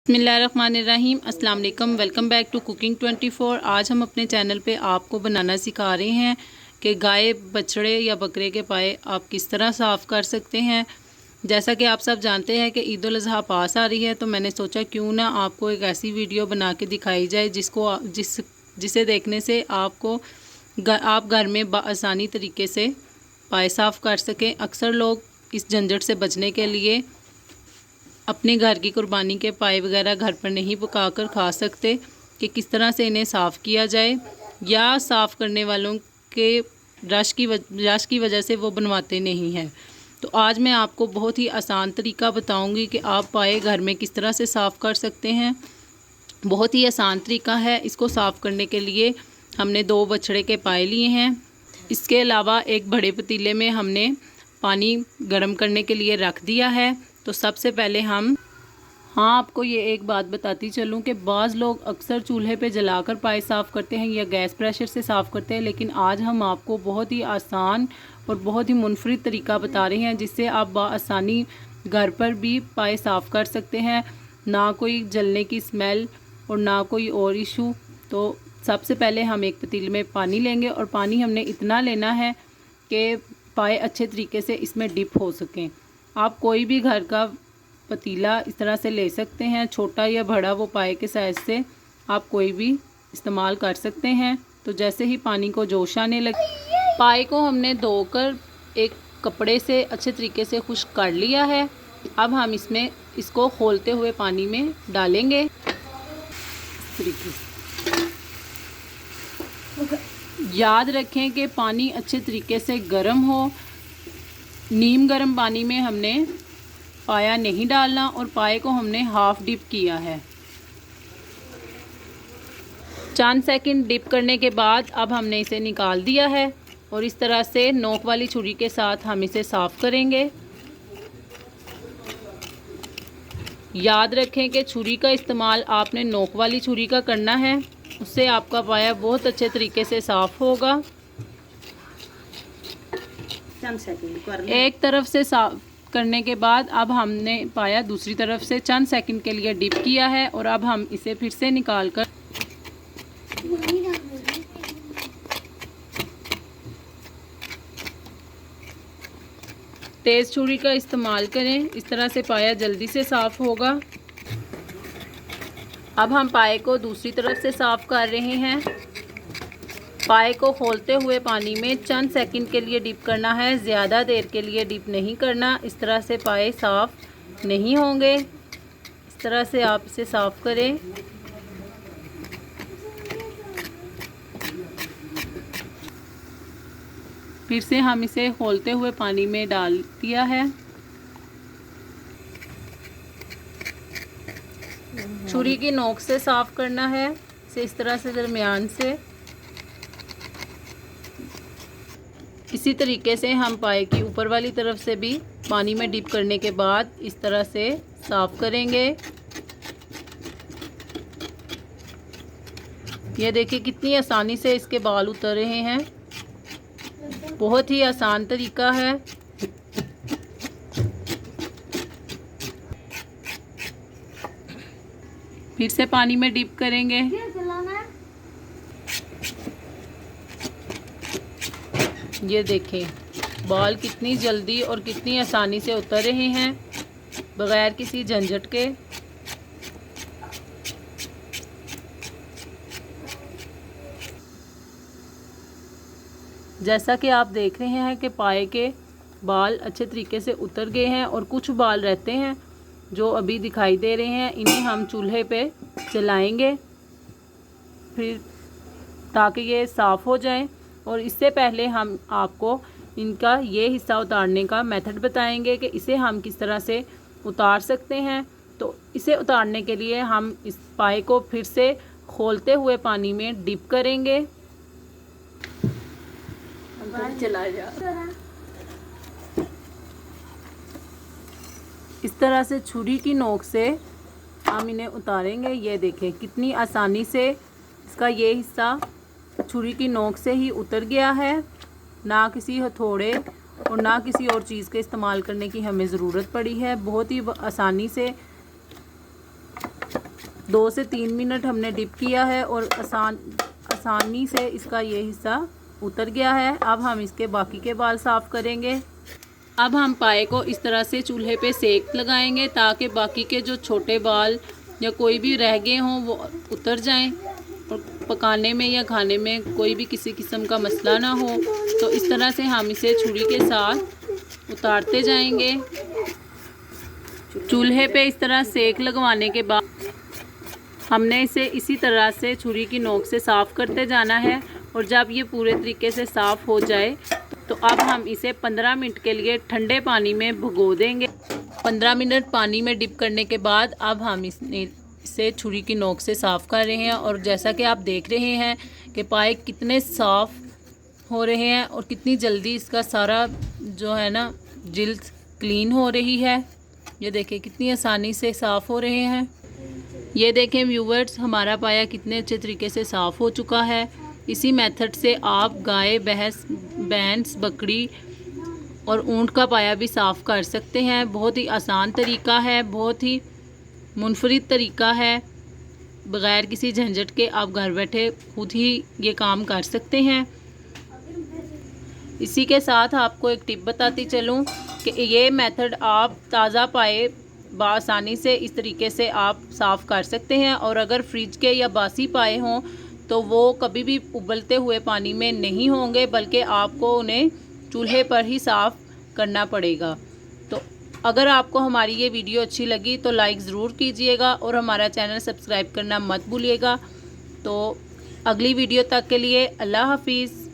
बिस्मिल्लाहिर्रहमानिर्रहीम अस्सलाम वालेकुम। Welcome back to cooking 24। आज हम अपने चैनल पे आपको बनाना सिखा रहे हैं कि गाय, बछड़े या बकरे के पाए आप किस तरह साफ़ कर सकते हैं। जैसा कि आप सब जानते हैं कि ईद उल अज़हा पास आ रही है, तो मैंने सोचा क्यों ना आपको एक ऐसी वीडियो बना के दिखाई जाए जिसे देखने से आप घर में आसानी तरीके से पाए साफ़ कर सकें। अक्सर लोग इस झंझट से बचने के लिए अपने घर की कुर्बानी के पाए वगैरह घर पर नहीं पकाकर खा सकते कि किस तरह से इन्हें साफ़ किया जाए, या साफ़ करने वालों के रश की वजह से वो बनवाते नहीं हैं। तो आज मैं आपको बहुत ही आसान तरीका बताऊंगी कि आप पाए घर में किस तरह से साफ़ कर सकते हैं। बहुत ही आसान तरीका है। इसको साफ़ करने के लिए हमने 2 बछड़े के पाए लिए हैं। इसके अलावा एक बड़े पतीले में हमने पानी गर्म करने के लिए रख दिया है। तो सबसे पहले आपको ये एक बात बताती चलूँ कि बाज़ लोग अक्सर चूल्हे पे जलाकर पाए साफ़ करते हैं या गैस प्रेशर से साफ़ करते हैं, लेकिन आज हम आपको बहुत ही आसान और बहुत ही मुनफरिद तरीका बता रहे हैं जिससे आप बआसानी घर पर भी पाए साफ़ कर सकते हैं। ना कोई जलने की स्मेल और ना कोई और इशू। तो सबसे पहले हम एक पतीले में पानी लेंगे और पानी हमने इतना लेना है कि पाए अच्छे तरीके से इसमें डिप हो सकें। आप कोई भी घर का पतीला इस तरह से ले सकते हैं, छोटा या बड़ा, वो पाए के साइज़ से आप कोई भी इस्तेमाल कर सकते हैं। तो जैसे ही पानी को जोश आने लगे, पाए को हमने धोकर एक कपड़े से अच्छे तरीके से खुश्क कर लिया है। अब हम इसको खोलते हुए पानी में डालेंगे इस तरीके से। याद रखें कि पानी अच्छे तरीके से गर्म हो। नीम गर्म पानी में हमने पाया नहीं डालना और पाए को हमने हाफ डिप किया है। चंद सेकंड डिप करने के बाद अब हमने इसे निकाल दिया है और इस तरह से नोक वाली छुरी के साथ हम इसे साफ़ करेंगे। याद रखें कि छुरी का इस्तेमाल आपने नोक वाली छुरी का करना है, उससे आपका पाया बहुत अच्छे तरीके से साफ़ होगा। एक तरफ से साफ करने के बाद अब हमने पाया दूसरी तरफ से चंद सेकंड के लिए डिप किया है और अब हम इसे फिर से निकाल कर तेज़ छुरी का इस्तेमाल करें। इस तरह से पाया जल्दी से साफ़ होगा। अब हम पाए को दूसरी तरफ से साफ़ कर रहे हैं। पाए को खोलते हुए पानी में चंद सेकंड के लिए डिप करना है, ज़्यादा देर के लिए डिप नहीं करना। इस तरह से पाए साफ़ नहीं होंगे। इस तरह से आप इसे साफ़ करें। फिर से हम इसे खोलते हुए पानी में डाल दिया है। छुरी की नोक से साफ़ करना है, इसे इस तरह से दरमियान से। इसी तरीके से हम पाए की ऊपर वाली तरफ से भी पानी में डिप करने के बाद इस तरह से साफ़ करेंगे। ये देखिए कितनी आसानी से इसके बाल उतर रहे हैं। बहुत ही आसान तरीका है। फिर से पानी में डिप करेंगे। ये देखें बाल कितनी जल्दी और कितनी आसानी से उतर रहे हैं बगैर किसी झंझट के। जैसा कि आप देख रहे हैं कि पाए के बाल अच्छे तरीके से उतर गए हैं और कुछ बाल रहते हैं जो अभी दिखाई दे रहे हैं। इन्हें हम चूल्हे पे जलाएंगे फिर ताकि ये साफ़ हो जाएं। और इससे पहले हम आपको इनका ये हिस्सा उतारने का मेथड बताएंगे कि इसे हम किस तरह से उतार सकते हैं। तो इसे उतारने के लिए हम इस पाए को फिर से खोलते हुए पानी में डिप करेंगे। चला जा इस तरह से छुरी की नोक से हम इन्हें उतारेंगे। ये देखें कितनी आसानी से इसका ये हिस्सा छुरी की नोक से ही उतर गया है। ना किसी हथौड़े और ना किसी और चीज़ के इस्तेमाल करने की हमें ज़रूरत पड़ी है। बहुत ही आसानी से 2 से 3 मिनट हमने डिप किया है और आसानी से इसका ये हिस्सा उतर गया है। अब हम इसके बाकी के बाल साफ़ करेंगे। अब हम पाए को इस तरह से चूल्हे पे सेक लगाएंगे ताकि बाकी के जो छोटे बाल या कोई भी रह गए हों वो उतर जाएं और पकाने में या खाने में कोई भी किसी किस्म का मसला ना हो। तो इस तरह से हम इसे छुरी के साथ उतारते जाएंगे। चूल्हे पे इस तरह सेक लगवाने के बाद हमने इसे इसी तरह से छुरी की नोक से साफ़ करते जाना है और जब ये पूरे तरीके से साफ़ हो जाए तो अब हम इसे 15 मिनट के लिए ठंडे पानी में भिगो देंगे। 15 मिनट पानी में डिप करने के बाद अब हम इसे छुरी की नोक से साफ़ कर रहे हैं और जैसा कि आप देख रहे हैं कि पाए कितने साफ़ हो रहे हैं और कितनी जल्दी इसका सारा जो है ना जिल्द क्लीन हो रही है। ये देखें कितनी आसानी से साफ़ हो रहे हैं। ये देखें व्यूवर्स, हमारा पाया कितने अच्छे तरीके से साफ़ हो चुका है। इसी मेथड से आप गाय, भैंस, बकरी और ऊँट का पाया भी साफ़ कर सकते हैं। बहुत ही आसान तरीका है, बहुत ही मुनफरिद तरीका है। बग़ैर किसी झंझट के आप घर बैठे खुद ही ये काम कर सकते हैं। इसी के साथ आपको एक टिप बताती चलूँ कि ये मेथड आप ताज़ा पाए बआसानी से इस तरीके से आप साफ़ कर सकते हैं और अगर फ्रिज के या बासी पाए हों तो वो कभी भी उबलते हुए पानी में नहीं होंगे, बल्कि आपको उन्हें चूल्हे पर ही साफ़ करना पड़ेगा। तो अगर आपको हमारी ये वीडियो अच्छी लगी तो लाइक ज़रूर कीजिएगा और हमारा चैनल सब्सक्राइब करना मत भूलिएगा। तो अगली वीडियो तक के लिए अल्लाह हाफिज़।